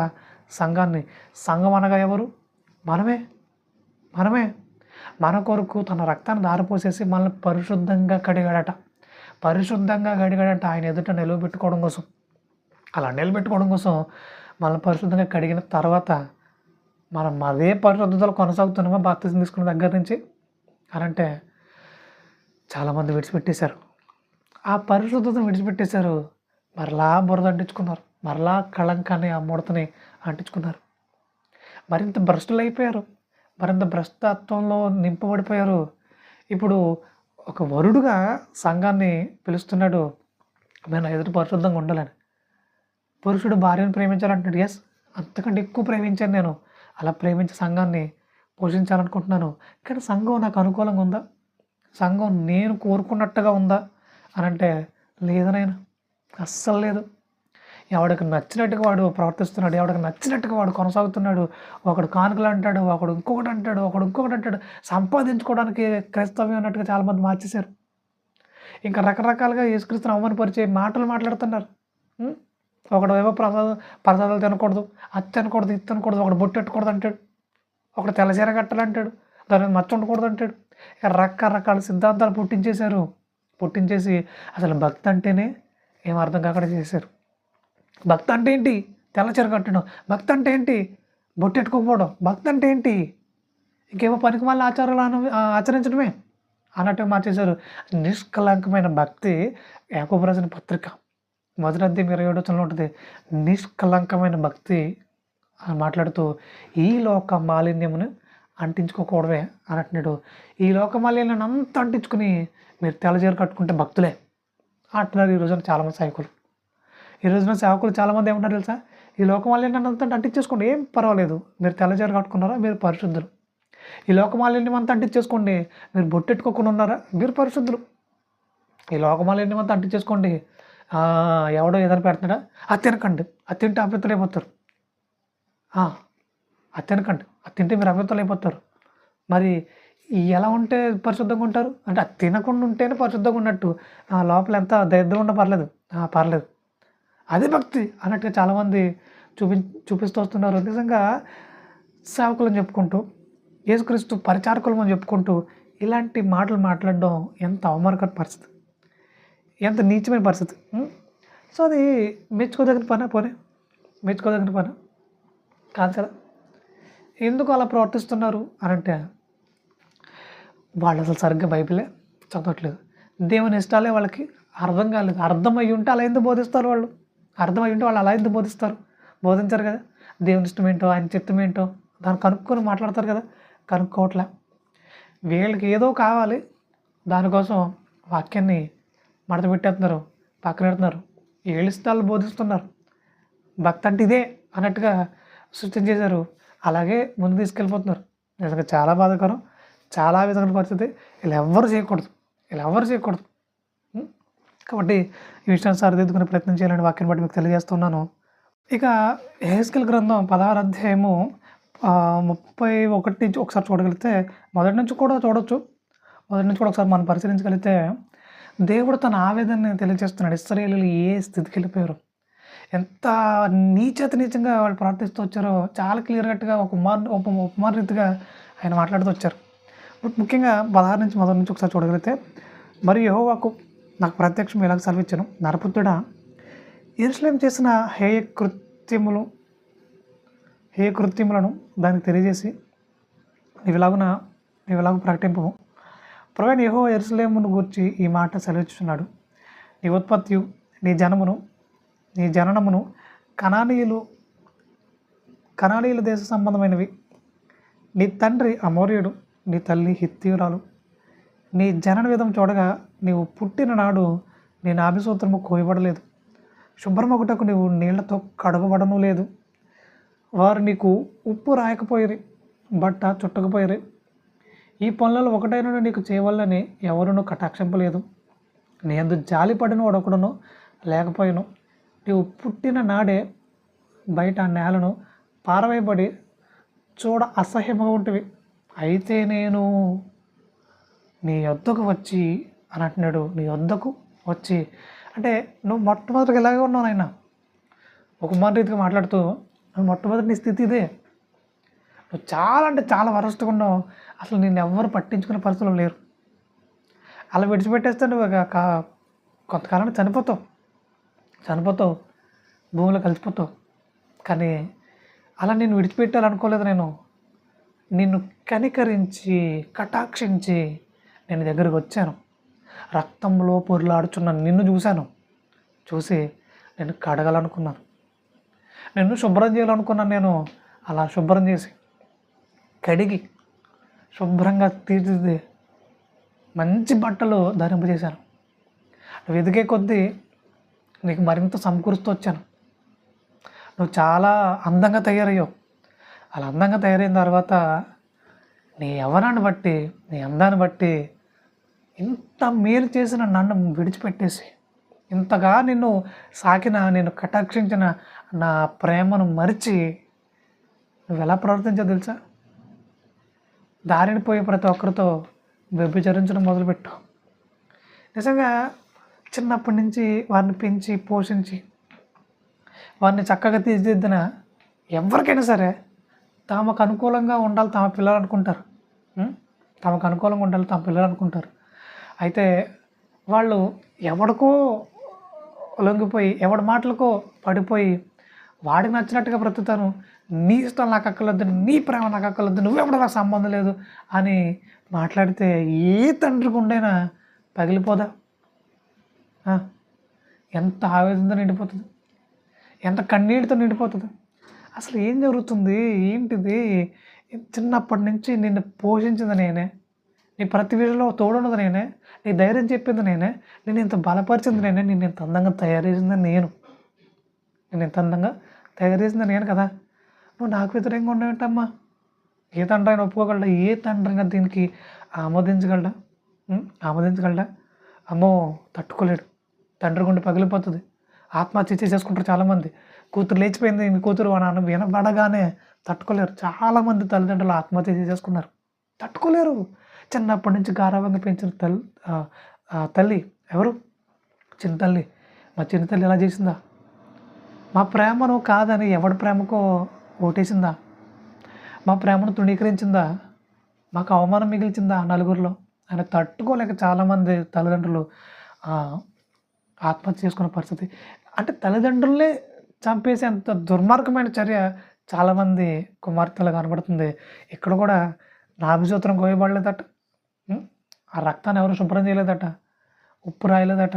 సంఘాన్ని. సంఘం అనగా ఎవరు? మనమే. మన కొరకు తన రక్తాన్ని దారపోసేసి మనల్ని పరిశుద్ధంగా కడిగాడట. ఆయన ఎదుట నిలబెట్టుకోవడం కోసం, అలా నిలబెట్టుకోవడం కోసం మనల్ని పరిశుద్ధంగా కడిగిన తర్వాత మనం అదే పరిశుద్ధతలో కొనసాగుతున్నామా బాప్తిజం తీసుకున్న దగ్గర నుంచి అని అంటే చాలామంది విడిచిపెట్టేశారు. ఆ పరిశుద్ధతను విడిచిపెట్టేశారు. మరలా బురద అంటించుకున్నారు, మరలా కళంకాన్ని ఆ ముడతని అంటించుకున్నారు. మరింత భ్రష్టులు అయిపోయారు, మరింత భ్రష్టత్వంలో నింపబడిపోయారు. ఇప్పుడు ఒక వరుడుగా సంఘాన్ని పిలుస్తున్నాడు, నేను ఎదుటి పరిశుద్ధంగా ఉండాలని. పురుషుడు భార్యను ప్రేమించాలంటున్నాడు. ఎస్, అంతకంటే ఎక్కువ ప్రేమించాను నేను. అలా ప్రేమించి సంఘాన్ని పోషించాలనుకుంటున్నాను. కానీ సంఘం నాకు అనుకూలంగా ఉందా? సంఘం నేను కోరుకున్నట్టుగా ఉందా అని అంటే లేదనైనా, అస్సలు లేదు. ఎవడికి నచ్చినట్టుగా వాడు ప్రవర్తిస్తున్నాడు, ఎవడికి నచ్చినట్టుగా వాడు కొనసాగుతున్నాడు. ఒకడు కానుకలు అంటాడు, ఒకడు ఇంకొకటి అంటాడు. సంపాదించుకోవడానికి క్రైస్తవ్యం అన్నట్టుగా చాలామంది మార్చేశారు. ఇంకా రకరకాలుగా యేసుక్రీస్తుని అవమానపరిచే మాటలు మాట్లాడుతున్నారు. ఒకడు ఏవో ప్రసాదాలు తినకూడదు, అది తినకూడదు, ఇది తినకూడదు, ఒకడు బొట్టు పెట్టుకూడదు అంటాడు, ఒకడు తెల్లచీర కట్టాలంటాడు, దాని మీద మచ్చ ఉండకూడదు అంటాడు. ఇక రకరకాల సిద్ధాంతాలు పుట్టించేసి అసలు భక్తి అంటేనే ఏం అర్థం కాకుండా చేశారు. భక్తి అంటే ఏంటి? తెల్లచీర కట్టడం. భక్తి అంటే ఏంటి? బొట్టు పెట్టుకోకపోవడం. భక్తి అంటే ఏంటి? ఇంకేమో పనికి మళ్ళీ ఆచారాలు ఆచరించడమే అన్నట్టుగా మార్చేశారు. నిష్కలంకమైన భక్తి యాకోబు రాసిన పత్రిక 1వ అధ్యాయం 27 ఉంటుంది. నిష్కలంకమైన భక్తి అని మాట్లాడుతూ ఈ లోక మాలిన్యమును అంటించుకోకూడమే అని అంటున్నాడు. ఈ లోక మాలిన్యాన్ని అంతా అంటించుకుని మీరు తెల్లచీర కట్టుకుంటే భక్తులే అంటున్నారు ఈ రోజున చాలామంది సేవకులు. ఈ రోజున సేవకులు చాలామంది ఏమంటారు తెలుసా? ఈ లోకమాలిన్యం అంతా అంటించేసుకోండి, ఏం పర్వాలేదు. మీరు తెల్లజారు కట్టుకున్నారా, మీరు పరిశుద్ధులు. ఈ లోకమాలిన్యం అంతా అంటించేసుకోండి, మీరు బొట్టెట్టుకోకుండా ఉన్నారా, మీరు పరిశుద్ధులు. ఈ లోకమాలిన్యం అంతా అంటించేసుకోండి, ఎవడో ఏదైనా పెడుతున్నాడా, అది తినకండి, అది తింటే అపవిత్రులు అయిపోతారు. అది తినకండి, అది తింటే మీరు అపవిత్రులు అయిపోతారు. మరి ఎలా ఉంటే పరిశుద్ధంగా ఉంటారు అంటే, అది తినకుండా ఉంటేనే పరిశుద్ధంగా ఉన్నట్టు. లోపల ఎంత దరిద్రం ఉన్నా పర్లేదు, పర్లేదు, అదే భక్తి అన్నట్టుగా చాలామంది చూపిస్తూ వస్తున్నారు. నిజంగా సేవకులను చెప్పుకుంటూ, యేసుక్రీస్తు పరిచారకులమని చెప్పుకుంటూ ఇలాంటి మాటలు మాట్లాడడం ఎంత అవమానకర పరిస్థితి, ఎంత నీచమైన పరిస్థితి. సో అది మెచ్చుకోదగిన పని, మెచ్చుకోదగిన పని కాదు కదా. ఎందుకు అలా ప్రవర్తిస్తున్నారు అని అంటే, వాళ్ళు అసలు సరిగ్గా బైబిలే చదవట్లేదు. దేవుని ఇష్టాలే వాళ్ళకి అర్థం కాలేదు. అర్థమై ఉంటే అలా ఎందుకు బోధిస్తారు వాళ్ళు? అర్థమై ఉంటే వాళ్ళు అలా ఎందుకు బోధిస్తారు? బోధించారు కదా. దేవుని ఇష్టం ఏంటో, ఆయన చిత్తం ఏంటో దాన్ని కనుక్కొని మాట్లాడతారు కదా. కనుక్కోవట్లే. వీళ్ళకి ఏదో కావాలి, దానికోసం వాక్యాన్ని మడత పెట్టేస్తున్నారు, పక్కన పెడుతున్నారు, వీళ్ళ ఇష్టాలు బోధిస్తున్నారు. భక్తి అంటే ఇదే అన్నట్టుగా సృష్టించేశారు. అలాగే ముందు తీసుకెళ్ళిపోతున్నారు. నిజంగా చాలా బాధాకరం, చాలా విధమైన పరిస్థితి. ఇలా ఎవ్వరు చేయకూడదు. కాబట్టి ఈ విషయాన్ని సరిదిద్దుకునే ప్రయత్నం చేయాలని వాక్యాన్ని బట్టి మీకు తెలియజేస్తున్నాను. ఇక యెహెజ్కేలు గ్రంథం 16వ అధ్యాయము 31 నుంచి ఒకసారి చూడగలిగితే, మొదటి నుంచి కూడా చూడొచ్చు. మొదటి నుంచి కూడా ఒకసారి మనం పరిశీలించగలిగితే, దేవుడు తన ఆవేదనని తెలియజేస్తున్నాడు. ఇశ్రాయేలీయులు ఏ స్థితికి వెళ్ళిపోయారు, ఎంత నీచంగా వాళ్ళు ప్రవర్తిస్తూ వచ్చారో చాలా క్లియర్ కట్గా ఉపమాన రీతిగా ఆయన మాట్లాడుతూ వచ్చారు. ముఖ్యంగా 16 నుంచి మొదటి నుంచి ఒకసారి చూడగలిగితే, మరి యెహోవాకు నాకు ప్రత్యక్షం ఇలాగ సెలవిచ్చాను, నరపుత్రుడా, యెరూషలేము చేసిన హేయ కృత్యములను దానికి తెలియజేసి నీవిలాగ ప్రకటింపము. ప్రభువైన యెహోవా యెరూషలేమును గూర్చి ఈ మాట సెలవిచ్చుచున్నాడు, నీ ఉత్పత్తియు నీ జననమును కనానీయుల దేశ సంబంధమైనవి. నీ తండ్రి అమోరీయుడు, నీ తల్లి హిత్తీయురాలు. నీ జనన విధం చూడగా నీవు పుట్టిన నాడు నీ నాభిసూత్రము కోయబడలేదు, శుభ్రమొకటకు నీవు నీళ్లతో కడగబడను లేదు. వారు నీకు ఉప్పు రాయకపోయిరి, బట్ట చుట్టకపోయిరి. ఈ పనులలో ఒకటైనా నీకు చేయవల్లని ఎవరునూ కటాక్షింపలేదు. నీ యందు జాలిపడిన వాడొకడును లేకపోయాను. నీవు పుట్టిన నాడే బయట నేలను పారవేయబడి చూడ అసహ్యముగా ఉంటివి. అయితే నేను నీ యొద్దకు వచ్చి అని అంటున్నాడు. నీ యొద్దకు వచ్చి అంటే నువ్వు మొట్టమొదటిగా ఇలాగే ఉన్నావు నాయన. ఒక మాట రీతిగా మాట్లాడుతూ, నువ్వు మొట్టమొదటి నీ స్థితి ఇదే. నువ్వు చాలా అంటే చాలా వరస్ట్గా ఉన్నావు. అసలు నిన్ను ఎవ్వరు పట్టించుకునే పరిస్థితులు లేరు. అలా విడిచిపెట్టేస్తే నువ్వు కొంతకాలం చనిపోతావు, భూమిలో కలిసిపోతావు. కానీ అలా నేను విడిచిపెట్టాలనుకోలేదు. నేను నిన్ను కనికరించి కటాక్షించి నేను దగ్గరికి వచ్చాను. రక్తంలో పొరులాడుచున్న నిన్ను చూసి నేను కడగాలనుకున్నాను, నిన్ను శుభ్రం చేయాలనుకున్నాను. నేను అలా శుభ్రం చేసి కడిగి శుభ్రంగా తీర్చిది మంచి బట్టలు ధరింపజేశాను. నువ్వు ఎదిగే కొద్దీ నీకు మరింత సమకూరుస్తూ వచ్చాను. నువ్వు చాలా అందంగా తయారయ్యావు. అలా అందంగా తయారైన తర్వాత నీ యవ్వనాన్ని బట్టి, నీ అందాన్ని బట్టి ఇంత మేలు చేసిన నన్ను విడిచిపెట్టేసి, ఇంతగా నిన్ను సాకిన, నిన్ను కటాక్షించిన నా ప్రేమను మరిచి నువ్వు ఎలా ప్రవర్తించావు తెలుసా? దారిని పోయే ప్రతి ఒక్కరితో వ్యభిచరించడం మొదలుపెట్టు. నిజంగా చిన్నప్పటి నుంచి వారిని పెంచి పోషించి వారిని చక్కగా తీర్చిదిద్దిన ఎవరికైనా సరే తమకు అనుకూలంగా ఉండాలి తమ పిల్లలు అనుకుంటారు. అయితే వాళ్ళు ఎవడికో లొంగిపోయి, ఎవడి మాటలకో పడిపోయి, వాడికి నచ్చినట్టుగా బ్రతుకుతాను, నీ ఇష్టం నాకు అక్కర్లేదు, నీ ప్రేమ నాకు అక్కర్లేదు, నువ్వెవడో నాకు సంబంధం లేదు అని మాట్లాడితే ఏ తండ్రి గుండైనా పగిలిపోదా? ఎంత ఆవేదనతో నిండిపోతుంది, ఎంత కన్నీటితో నిండిపోతుంది. అసలు ఏం జరుగుతుంది, ఏంటిది? చిన్నప్పటి నుంచి నిన్ను పోషించింది నేనే, నీ ప్రతి విషయంలో తోడున్నది నేనే, నీ ధైర్యం చెప్పింది నేనే, నేను ఇంత బలపరిచింది నేనే, నేను ఇంత అందంగా తయారు చేసింది నేను, నేను ఇంత అందంగా తయారు చేసింది నేను కదా. నువ్వు నాకు వ్యతిరేకంగా ఉండేటమ్మా. ఏ తండ్రి అయినా ఒప్పుకోగలడా? ఏ తండ్రి అయినా దీనికి ఆమోదించగలడా? ఆమోదించగలడా? అమ్మో, తట్టుకోలేడు. తండ్రి గుండె పగిలిపోతుంది. ఆత్మహత్య చేసేసుకుంటారు చాలామంది. కూతురు లేచిపోయింది, మీ కూతురు అని వినబడగానే తట్టుకోలేరు. చాలామంది తల్లిదండ్రులు ఆత్మహత్య చేసేసుకున్నారు. తట్టుకోలేరు. చిన్నప్పటి నుంచి గారాబంగా పెంచిన తల్లి ఎవరు? చిన్న తల్లి. మా చిన్న తల్లి ఎలా చేసిందా? మా ప్రేమను కాదని ఎవడి ప్రేమకో ఓటేసిందా? మా ప్రేమను తృణీకరించిందా? మాకు అవమానం మిగిల్చిందా నలుగురిలో? ఆయన తట్టుకోలేక చాలామంది తల్లిదండ్రులు ఆత్మహత్య చేసుకున్న పరిస్థితి. అంటే తల్లిదండ్రులే చంపేసేంత దుర్మార్గమైన చర్య చాలామంది కుమార్తెలు కనబడుతుంది. ఇక్కడ కూడా నాభిసూత్రం కోయబడలేదట. ఆ రక్తాన్ని ఎవరు శుభ్రం చేయలేదట, ఉప్పు రాయలేదట.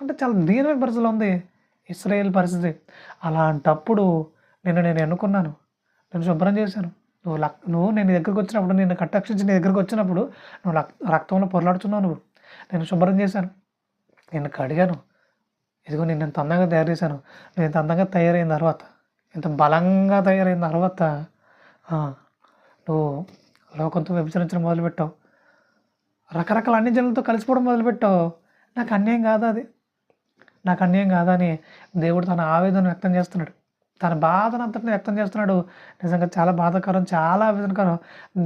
అంటే చాలా దీనమైన పరిస్థితిలో ఉంది ఇశ్రాయేల్ పరిస్థితి. అలాంటప్పుడు నేను ఎన్నుకున్నాను, నేను శుభ్రం చేశాను. నువ్వు నేను నీ దగ్గరికి వచ్చినప్పుడు, నేను కటాక్షించి నీ దగ్గరికి వచ్చినప్పుడు నువ్వు రక్తంలో పొరలాడుతున్నావు. నేను శుభ్రం చేశాను, నిన్ను కడిగాను. ఇదిగో నేను ఇంత అందంగా తయారు చేశాను. నేను ఇంత అందంగా తయారైన తర్వాత, ఇంత బలంగా తయారైన తర్వాత నువ్వు లోకంతో వ్యభిచరించడం మొదలుపెట్టావు, రకరకాల అన్ని జనులతో కలిసిపోవడం మొదలుపెట్టావు. నాకు అన్యాయం కాదా అది? నాకు అన్యాయం కాదా అని దేవుడు తన ఆవేదన వ్యక్తం చేస్తున్నాడు, తన బాధను అంతటిని వ్యక్తం చేస్తున్నాడు. నిజంగా చాలా బాధాకరం, చాలా ఆవేదనకరం.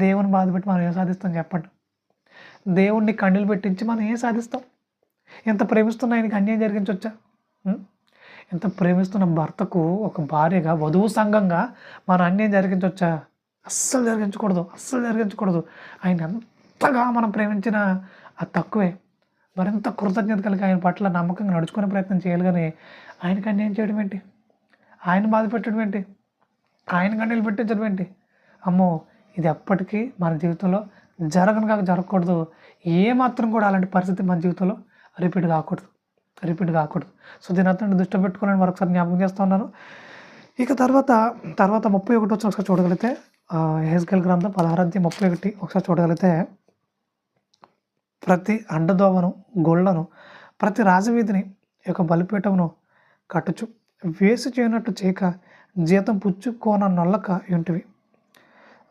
దేవుని బాధ పెట్టి మనం ఏం సాధిస్తాం చెప్పండి? దేవుడిని కన్నీళ్ళు పెట్టించి మనం ఏం సాధిస్తాం? ఎంత ప్రేమిస్తున్న ఆయనకి అన్యాయం జరిగించవచ్చా? ఎంత ప్రేమిస్తున్న భర్తకు ఒక భార్యగా, వధువు సంఘంగా మనం అన్యాయం జరిగించవచ్చా? అస్సలు జరిగించకూడదు, అస్సలు జరిగించకూడదు. ఆయన ఎంతగా మనం ప్రేమించినా అది తక్కువే. మరింత కృతజ్ఞత కలిగి ఆయన పట్ల నమ్మకంగా నడుచుకునే ప్రయత్నం చేయాలి. కానీ ఆయనకి అన్యాయం చేయడం ఏంటి? ఆయన బాధ పెట్టడం ఏంటి? ఆయన కన్నీళ్ళు పెట్టించడం ఏంటి? అమ్మో, ఇది ఎప్పటికీ మన జీవితంలో జరగకూడదు. ఏమాత్రం కూడా అలాంటి పరిస్థితి మన జీవితంలో రిపీట్ కాకూడదు. సో దీని అర్థం దృష్టి పెట్టుకోవాలని మరొకసారి జ్ఞాపకం చేస్తూ ఉన్నాను. ఇక తర్వాత 31 వచ్చిన ఒకసారి చూడగలిగితే, యెహెజ్కేలు గ్రంథం 16:31 ఒకసారి చూడగలిగితే, ప్రతి అండదోవను, గొళ్ళను, ప్రతి రాజవీధిని యొక్క బలిపీఠమును కట్టుచు వేసి చేయనట్టు చేయక జీతం పుచ్చుకోన నొల్లక ఇంటివి.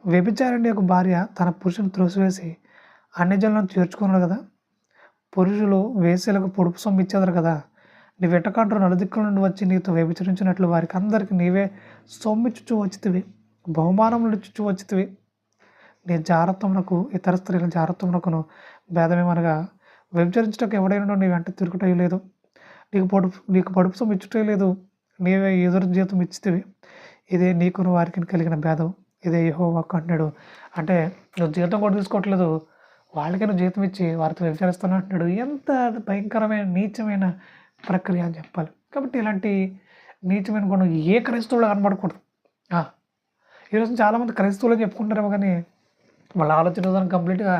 వ్యభిచారిణి యొక్క భార్య తన పురుషుని త్రోసివేసి అన్ని జనులను చేర్చుకున్నాడు కదా. పురుషులు వేసేలకు పొడుపు సొమ్ము ఇచ్చేదారు కదా. నీ వెటకాండ్రు నలుదిక్కుల నుండి వచ్చి నీతో వ్యభిచరించినట్లు వారికి అందరికీ నీవే సొమ్మిచ్చుచూ వచ్చితివి, బహుమానములు ఇచ్చుచూ వచ్చితివి. నీ జారత్వమునకు ఇతర స్త్రీల జారత్వమునకును భేదమేమనగా, వ్యభిచరించుటకు ఎవడైనా నీ వెంట తిరుగుటయు లేదు, నీకు పొడుపు సొమ్ము ఇచ్చుటయు లేదు, నీవే ఎదురు జీతం ఇచ్చితివి. ఇదే నీకును వారికి కలిగిన భేదం, ఇదే యెహోవా అంటున్నాడు. అంటే నువ్వు జీతం కూడా తీసుకోవట్లేదు, వాళ్ళకి నువ్వు జీతం ఇచ్చి వారితో వ్యభిచరిస్తున్నావు అంటున్నాడు. ఎంత భయంకరమైన నీచమైన ప్రక్రియ అని చెప్పాలి. కాబట్టి ఇలాంటి నీచమైన గుణం ఏ క్రైస్తవులు కనబడకూడదు. ఈరోజు చాలామంది క్రైస్తవులు చెప్పుకుంటారేమో, కానీ వాళ్ళ ఆలోచన విధానం కంప్లీట్గా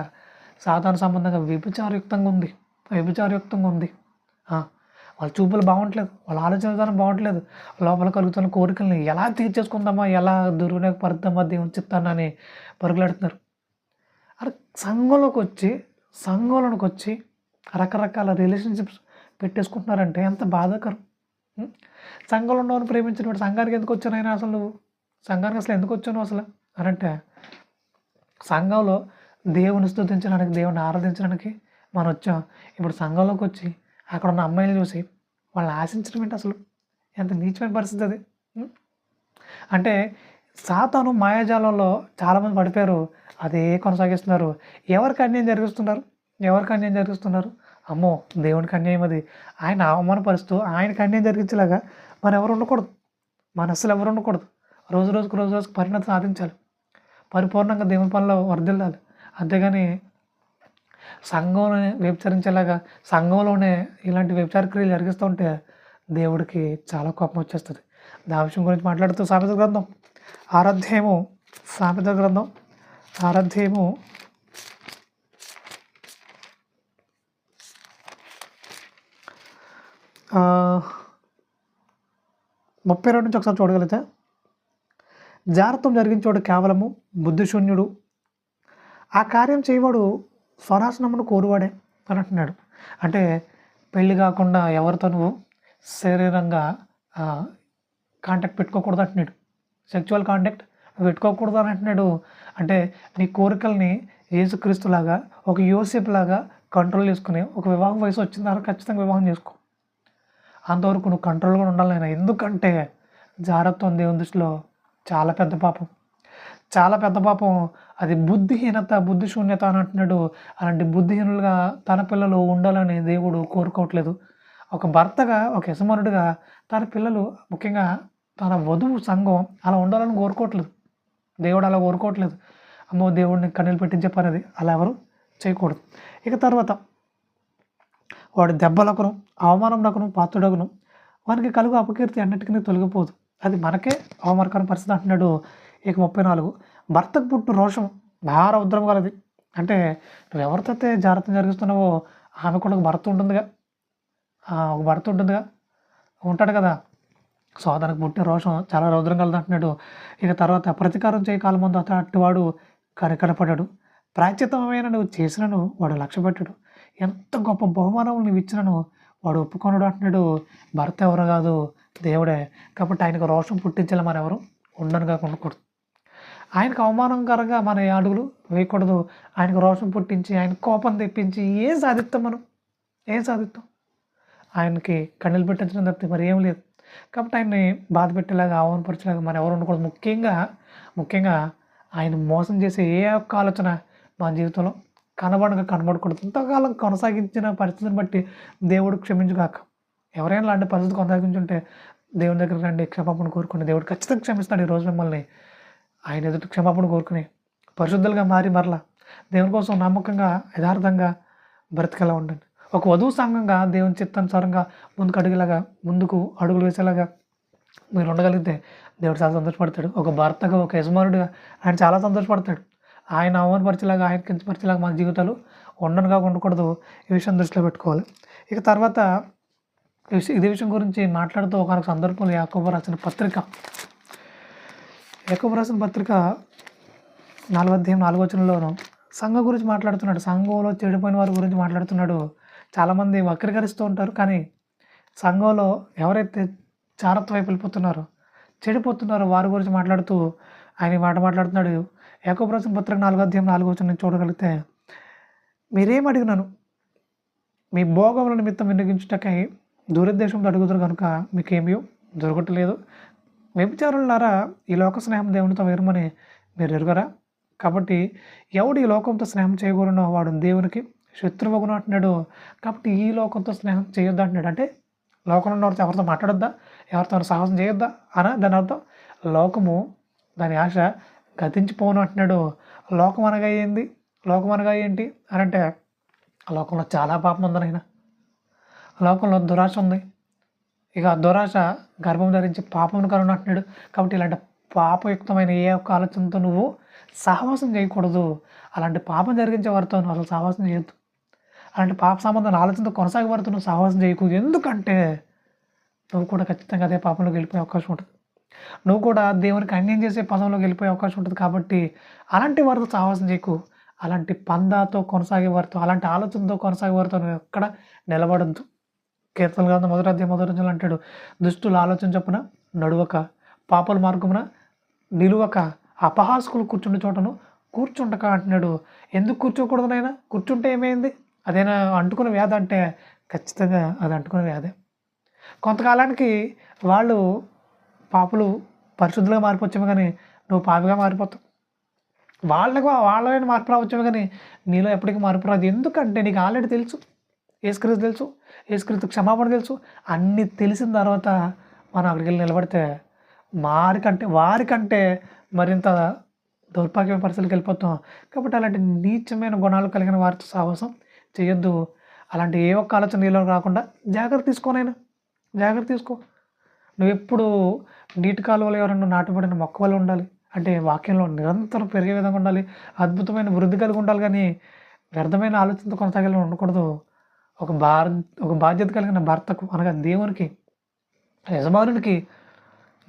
సాధారణ సంబంధంగా వ్యభిచారయుక్తంగా ఉంది. వాళ్ళ చూపులు బాగుంటలేదు, వాళ్ళ ఆలోచన విధానం బాగుంటలేదు. లోపల కలుగుతున్న కోరికల్ని ఎలా తీర్చేసుకుందామా, ఎలా దుర్వినియోగపరుద్దామా దేవుని చిత్తాన్ని పరుగులాడుతున్నారు. అరే సంఘంలోకి వచ్చి రకరకాల రిలేషన్షిప్స్ పెట్టేసుకుంటున్నారంటే ఎంత బాధాకరం. సంఘంలో ఉన్నవాడిని ప్రేమించినప్పుడు సంఘానికి ఎందుకు వచ్చాను అయినా అసలు నువ్వు? సంఘానికి అసలు ఎందుకు వచ్చాను అసలు అని అంటే, సంఘంలో దేవుని స్తుతించడానికి, దేవుని ఆరాధించడానికి మనం వచ్చాం. ఇప్పుడు సంఘంలోకి వచ్చి అక్కడ ఉన్న అమ్మాయిని చూసి వాళ్ళని ఆశించడం ఏంటి అసలు? ఎంత నీచమైన పరిస్థితి అది. అంటే సాతాను మాయాజాలంలో చాలామంది పడిపోయారు, అదే కొనసాగిస్తున్నారు. ఎవరికి అన్యాయం జరిగిస్తున్నారు? అమ్మో, దేవునికి అన్యాయం అది. ఆయన అవమానపరుస్తూ ఆయనకి అన్యాయం జరిగించేలాగా మనం ఎవరు ఉండకూడదు. అసలు ఎవరు ఉండకూడదు. రోజు రోజుకు పరిణతి సాధించాలి, పరిపూర్ణంగా దేవుని పనిలో వర్ధిల్లాలి. అంతేగాని సంఘంలోనే వ్యభిచరించేలాగా, సంఘంలోనే ఇలాంటి వ్యభిచార క్రియలు జరిగిస్తూ ఉంటే దేవుడికి చాలా కోపం వచ్చేస్తుంది. ఆ విషయం గురించి మాట్లాడుతూ సామెతల గ్రంథం 6వ అధ్యాయము 32 నుంచి ఒకసారి చూడగలిగితే, జారత్వం జరిగించేవాడు కేవలము బుద్ధిశూన్యుడు, ఆ కార్యం చేయవాడు స్వనాశనమును కోరువాడే అని అంటున్నాడు. అంటే పెళ్లి కాకుండా ఎవరితో నువ్వు శరీరంగా కాంటాక్ట్ పెట్టుకోకూడదు అంటున్నాడు. సెక్చువల్ కాంటాక్ట్ పెట్టుకోకూడదు అని అంటున్నాడు. అంటే నీ కోరికల్ని యేసుక్రీస్తులాగా, ఒక యోసేపులాగా కంట్రోల్ చేసుకుని, ఒక వివాహం వయసు వచ్చిన తర్వాత ఖచ్చితంగా వివాహం చేసుకో. అంతవరకు నువ్వు కంట్రోల్గా ఉండాలి నాయన. ఎందుకంటే జారత్వం దేవుని దృష్టిలో చాలా పెద్ద పాపం, చాలా పెద్ద పాపం. అది బుద్ధిహీనత, బుద్ధిశూన్యత అని అంటున్నాడు. అలాంటి బుద్ధిహీనులుగా తన పిల్లలు ఉండాలని దేవుడు కోరుకోవట్లేదు. ఒక భర్తగా, ఒక యజమానుడిగా తన పిల్లలు, ముఖ్యంగా తన వధువు సంఘం అలా ఉండాలని కోరుకోవట్లేదు. దేవుడు అలా కోరుకోవట్లేదు. అమ్మో దేవుడిని కన్నీళ్ళు పెట్టించే పని అది. అలా ఎవరు చేయకూడదు. ఇక తర్వాత వాడు దెబ్బలకును, అవమానంలకును పాత్రుడగును, వానికి కలుగు అపకీర్తి అన్నిటికీ తొలగిపోదు, అది మనకే అవమానకర పరిస్థితి అంటున్నాడు. ఇక 34 భర్తకు పుట్టు రోషం భార ఉద్రవం కలది. అంటే నువ్వు ఎవరితో అయితే జాగ్రత్త జరిగిస్తున్నావో ఆమె కూడా ఒక భర్త ఉంటుందిగా, ఒక భర్త ఉంటుందిగా, ఉంటాడు కదా. సో తనకు పుట్టే రోషం చాలా రౌద్రం కలదు అంటున్నాడు. ఇక తర్వాత ప్రతీకారం చేయ కాలం ముందు అట్టివాడు కనికరపడ్డాడు, ప్రాయశ్చిత్తమైన నువ్వు చేసినను వాడు లక్ష్యపెట్టాడు, ఎంత గొప్ప బహుమానం నువ్వు ఇచ్చినను వాడు ఒప్పుకొనడు అంటున్నాడు. భర్త ఎవరు కాదు, దేవుడే. కాబట్టి ఆయనకు రోషం పుట్టించేలా మనం ఎవరు ఉండనుగా ఉండకూడదు. ఆయనకు అవమానకరంగా మన అడుగులు వేయకూడదు. ఆయనకు రోషం పుట్టించి, ఆయన కోపం తెప్పించి ఏం సాధిస్తాం మనం? ఏం సాధిస్తాం? ఆయనకి కన్నీళ్ళు పెట్టించడం తప్పితే మరి ఏం లేదు. కాబట్టి ఆయన్ని బాధ పెట్టేలాగా, అవమానపరిచేలాగా మనం ఎవరు ఉండకూడదు. ముఖ్యంగా ఆయన మోసం చేసే ఏ ఒక్క ఆలోచన మన జీవితంలో కనబడకూడదు. ఇంతకాలం కొనసాగించిన పరిస్థితిని బట్టి దేవుడు క్షమించుగాక. ఎవరైనా లాంటి పరిస్థితి కొనసాగించుంటే దేవుని దగ్గర రండి, క్షమాపణ కోరుకుని దేవుడు ఖచ్చితంగా క్షమిస్తాడు. ఈరోజు మిమ్మల్ని ఆయన ఎదుటి క్షమాపణ కోరుకుని పరిశుద్ధులుగా మారి మరలా దేవుని కోసం నమ్మకంగా, యథార్థంగా బ్రతికేలా ఉండండి. ఒక వధువు సంఘంగా దేవుని చిత్తానుసారంగా ముందుకు అడుగులు వేసేలాగా మీరు ఉండగలిగితే దేవుడు చాలా సంతోషపడతాడు. ఒక భర్తగా, ఒక యజమానుడిగా ఆయన చాలా సంతోషపడతాడు. ఆయన అవమానపరిచేలాగా, ఆయన కించపరిచేలాగా మన జీవితాలు ఉండకూడదు. ఈ విషయం దృష్టిలో పెట్టుకోవాలి. ఇక తర్వాత ఇదే విషయం గురించి మాట్లాడుతూ ఒకనొక సందర్భంలో యాకోబు రాసిన పత్రిక 4:4 సంఘం గురించి మాట్లాడుతున్నాడు. సంఘంలో చెడిపోయిన వారి గురించి మాట్లాడుతున్నాడు. చాలామంది వక్రీకరిస్తూ ఉంటారు. కానీ సంఘంలో ఎవరైతే చారత్వం వైపు వెళ్ళిపోతున్నారో, చెడిపోతున్నారో వారి గురించి మాట్లాడుతూ ఆయన మాట్లాడుతున్నాడు. యాకోబు రాసిన పత్రిక 4:4 చూడగలిగితే, మీరేం అడిగినాను మీ భోగముల నిమిత్తం వినియోగించుటకై దురుద్దేశంతో అడుగుతారు కనుక మీకేమీ దొరకట్లేదు. వ్యభిచారులారా, ఈ లోక స్నేహం దేవునితో వేరుమని మీరు ఎరుగరా? కాబట్టి ఎవడు ఈ లోకంతో స్నేహం చేయకూడనో వాడు దేవునికి శత్రువుగును అంటున్నాడు. కాబట్టి ఈ లోకంతో స్నేహం చేయొద్దు అంటున్నాడు. అంటే లోకంలో ఉన్నవారితో ఎవరితో మాట్లాడొద్దా, ఎవరితో సాహసం చేయొద్దా అన దాని అర్థం. లోకము దాని ఆశ గతించిపోను అంటున్నాడు. లోకం అనగా ఏంది? లోకం అనగా ఏంటి అని అంటే, లోకంలో చాలా పాపం ఉందని ఆయన, లోకంలో దురాశ ఉంది. ఇక దురాశ గర్భం ధరించి పాపమును కరుణ అంటున్నాడు. కాబట్టి ఇలాంటి పాపయుక్తమైన ఏ ఒక్క ఆలోచనతో నువ్వు సహవాసం చేయకూడదు. అలాంటి పాపం జరిగించే వారితో నువ్వు అసలు సహవాసం చేయొద్దు. అలాంటి పాప సంబంధం ఆలోచనతో కొనసాగే వారితో నువ్వు సహవాసం చేయకూడదు. ఎందుకంటే నువ్వు కూడా ఖచ్చితంగా అదే పాపంలోకి వెళ్ళిపోయే అవకాశం ఉంటుంది. నువ్వు కూడా దేవునికి అన్యాయం చేసే పదంలోకి వెళ్ళిపోయే అవకాశం ఉంటుంది. కాబట్టి అలాంటి వారితో సహవాసం చేయకు. అలాంటి పందాతో కొనసాగే వారితో, అలాంటి ఆలోచనతో కొనసాగే వారితో నువ్వు ఎక్కడ నిలబడద్దు. కీర్తనల గ్రంథం 1:1 అంటాడు, దుష్టుల ఆలోచన చొప్పున నడువక, పాపల మార్గమున నిలువక, అపహాసకులు కూర్చుండే చోటను కూర్చుంటక అంటున్నాడు. ఎందుకు కూర్చోకూడదు నాయన? కూర్చుంటే ఏమైంది? అదేనా అంటుకునే వ్యాధి అంటే ఖచ్చితంగా అది అంటుకునే వ్యాధి. కొంతకాలానికి వాళ్ళు పాపులు పరిశుద్ధులుగా మారిపోవచ్చేమో కానీ నువ్వు పాపిగా మారిపోతావు. వాళ్ళైనా మార్పు రావచ్చేమో కానీ నీలో ఎప్పటికీ మార్పు రాదు. ఎందుకంటే నీకు ఆల్రెడీ తెలుసు, యేసుక్రీస్తు తెలుసు, యేసుక్రీస్తు క్షమాపణ తెలుసు. అన్నీ తెలిసిన తర్వాత మనం అక్కడికి వెళ్ళి నిలబడితే వారికంటే మరింత దౌర్భాగ్యమైన పరిస్థితులకు వెళ్ళిపోతాం. కాబట్టి అలాంటి నీచమైన గుణాలు కలిగిన వారితో సహవాసం చేయొద్దు. అలాంటి ఏ ఒక్క ఆలోచన నీలో రాకుండా జాగ్రత్త తీసుకో. నువ్వు ఎప్పుడు నీటి కాలువలో ఎవరైనా నాటుబడిన మొక్క వల్ల ఉండాలి. అంటే వాక్యంలో నిరంతరం పెరిగే విధంగా ఉండాలి. అద్భుతమైన వృద్ధి కలిగి ఉండాలి. కానీ వ్యర్థమైన ఆలోచనతో కొనసాగాలని ఉండకూడదు. ఒక బాధ్యత కలిగిన భర్తకు, అనగా దేవునికి, యజమానునికి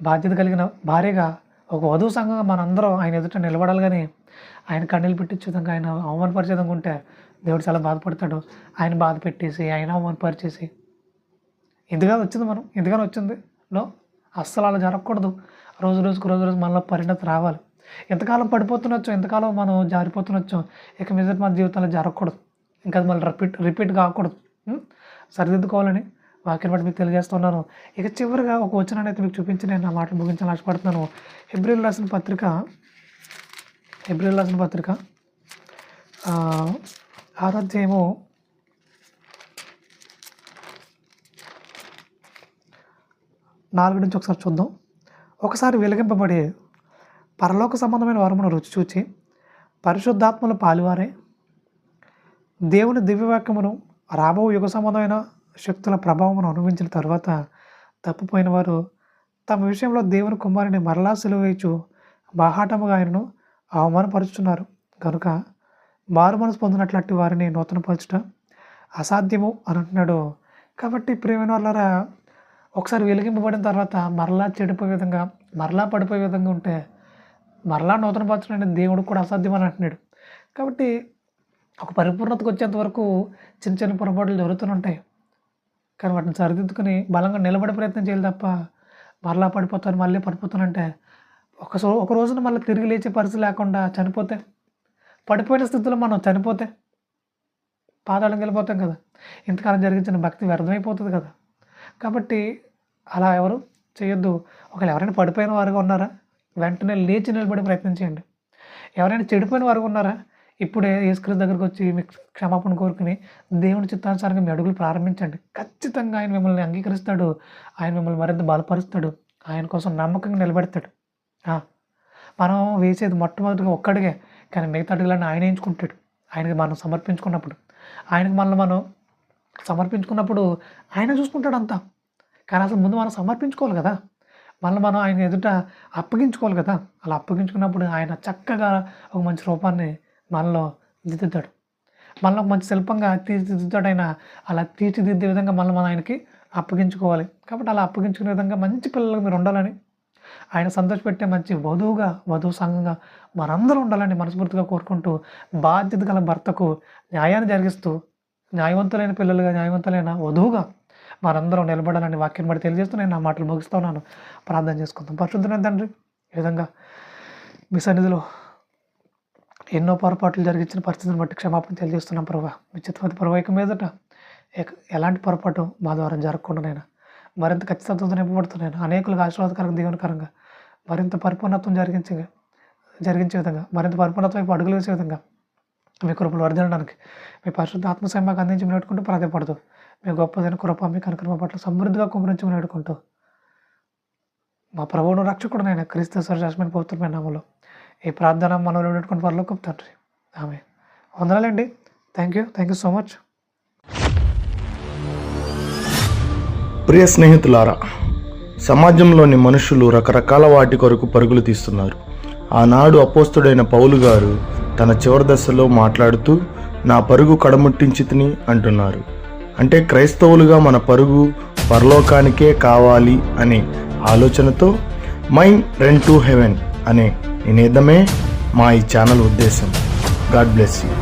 బాధ్యత కలిగిన భార్యగా, ఒక వధువు సంఘంగా మనందరం ఆయన ఎదుట నిలబడాలి. కానీ ఆయన కన్నీళ్ళు పెట్టించే విధంగా, ఆయన అవమానపరిచే విధంగా ఉంటే దేవుడు చాలా బాధపడతాడు. ఆయన బాధ పెట్టేసి, ఆయన అవమానపరిచేసి ఎందుకని వచ్చింది మనం ఎందుకని వచ్చింది నో, అస్సలు అలా జరగకూడదు. రోజు రోజు మనలో పరిణతి రావాలి. ఎంతకాలం పడిపోతున్నచ్చో, ఎంతకాలం మనం జారిపోతున్నచ్చో ఇక మీద మన జీవితంలో జరగకూడదు. ఇంకా అది మళ్ళీ రిపీట్ కాకూడదు. సరిదిద్దుకోవాలని వాక్యం బట్టి మీకు తెలియజేస్తున్నాను. ఇక చివరిగా ఒక వచనాన్ని అయితే మీకు చూపించి నేను నా మాటలు ముగించాలని ఆశపడుతున్నాను. హెబ్రీయులకు రాసిన పత్రిక 6వ అధ్యాయము 4 నుంచి ఒకసారి చూద్దాం. ఒకసారి వెలిగింపబడి పరలోక సంబంధమైన వరమును రుచి చూచి పరిశుద్ధాత్మల పాలువారే దేవుని దివ్యవాక్యమును రాబో యుగ సంబంధమైన శక్తుల ప్రభావమును అనుభవించిన తర్వాత తప్పిపోయిన వారు తమ విషయంలో దేవుని కుమారుని మరలా సిలువ వేయచు బాహాటముగా ఆయనను అవమానపరుచుతున్నారు. కనుక మారు మనసు పొందినట్లట్టి వారిని నూతనపరచుట అసాధ్యము అని అంటున్నాడు. కాబట్టి ప్రియమైన వాళ్ళారా, ఒకసారి వెలిగింపబడిన తర్వాత మరలా చెడిపోయే విధంగా, మరలా పడిపోయే విధంగా ఉంటే మరలా నూతనపరచడం అనేది దేవుడు కూడా అసాధ్యం అని అంటున్నాడు. కాబట్టి ఒక పరిపూర్ణతకు వచ్చేంత వరకు చిన్న పొరపాట్లు జరుగుతూనే ఉంటాయి. కానీ వాటిని సరిదిద్దుకుని బలంగా నిలబడే ప్రయత్నం చేయాలి తప్ప మరలా మళ్ళీ పడిపోతానంటే ఒక రోజున మళ్ళీ తిరిగి లేచే పరిస్థితి లేకుండా చనిపోతే, పడిపోయిన స్థితిలో మనం చనిపోతే పాతాళం వెళ్ళిపోతాం కదా. ఇంతకాలం జరిగించిన భక్తి వ్యర్థమైపోతుంది కదా. కాబట్టి అలా ఎవరు చేయొద్దు. ఒకవేళ ఎవరైనా పడిపోయిన వారుగా ఉన్నారా, వెంటనే లేచి నిలబడే ప్రయత్నం చేయండి. ఎవరైనా చెడిపోయిన వారుగా ఉన్నారా, ఇప్పుడే యేసుక్రీస్తు దగ్గరికి వచ్చి మీకు క్షమాపణ కోరుకుని దేవుని చిత్తానుసారంగా మీ అడుగులు ప్రారంభించండి. ఖచ్చితంగా ఆయన మిమ్మల్ని అంగీకరిస్తాడు. ఆయన మిమ్మల్ని మరింత బలపరుస్తాడు. ఆయన కోసం నమ్మకంగా నిలబెడతాడు. మనం వేసేది మొట్టమొదటిగా ఒక్కడిగే, కానీ మిగతా అడుగులన్నీ ఆయన ఎంచుకుంటాడు. ఆయనకి మనం సమర్పించుకున్నప్పుడు ఆయన చూసుకుంటాడు అంతా. కానీ అసలు ముందు మనం సమర్పించుకోవాలి కదా, మనం ఆయన ఎదుట అప్పగించుకోవాలి కదా. అలా అప్పగించుకున్నప్పుడు ఆయన చక్కగా ఒక మంచి రూపాన్ని మనలో దిద్దుతాడు. మనలో ఒక మంచి శిల్పంగా తీర్చిదిద్దుతాడు ఆయన. అలా తీర్చిదిద్దే విధంగా మనం ఆయనకి అప్పగించుకోవాలి. కాబట్టి అలా అప్పగించుకునే విధంగా మంచి పిల్లలకు మీరు ఉండాలని, ఆయన సంతోషపెట్టే మంచి వధువు సంఘంగా మనందరూ ఉండాలని మనస్ఫూర్తిగా కోరుకుంటూ, బాధ్యత గల భర్తకు న్యాయాన్ని జరిగిస్తూ, న్యాయవంతులైన పిల్లలుగా, న్యాయవంతులైన వధువుగా మనందరం నిలబడాలని వాక్యం బట్టి తెలియజేస్తూ నేను నా మాటలు ముగిస్తున్నాను. ప్రార్థన చేసుకుందాం. పరిశుద్ధమైన తండ్రి, ఈ విధంగా మీ సన్నిధిలో ఎన్నో పొరపాట్లు జరిగించిన పరిస్థితిని బట్టి క్షమాపణ తెలియజేస్తున్నాం ప్రభా. మీ చిత్తవతి ప్రభా, ఇక మీదట ఎలాంటి పొరపాటు మా ద్వారా జరగకుండా నేను మరింత ఖచ్చితంతో నింపబడుతున్నాను. అనేకులకు ఆశీర్వాదకరంగా, దీవెనకరంగా, మరింత పరిపూర్ణత్వం జరిగించే విధంగా, మరింత పరిపూర్ణత్వం వైపు అడుగులు వేసే విధంగా మీ కృపలు వర్ధిల్లడానికి మీ పరిశుద్ధ ఆత్మసాయం మాకు అందించి నేడుకుంటూ ప్రాధాన్యపడుతూ, మీ గొప్పదైన కృప, మీ కనుకరమ పట్ల సమృద్ధిగా కుమరించి నేడుకుంటూ, మా ప్రభువును రక్షకుడునైన క్రీస్తు సర్వశాశ్వతమైన పవిత్రమైన నామములో ఈ ప్రార్థన మనలో నేడుకుని పరలోకపు తండ్రి, ఆమేన్. వందనాలండి. Thank you so much. ప్రియ స్నేహితులారా, సమాజంలోని మనుషులు రకరకాల వాటి కొరకు పరుగులు తీస్తున్నారు. ఆనాడు అపోస్తుడైన పౌలు గారు తన చివరి దశలో మాట్లాడుతూ నా పరుగు కడముట్టించితిని అంటున్నారు. అంటే క్రైస్తవులుగా మన పరుగు పరలోకానికే కావాలి అనే ఆలోచనతో మైండ్ రన్ టు హెవెన్ అనే నినాదమే మా ఈ ఛానల్ ఉద్దేశం. God bless you.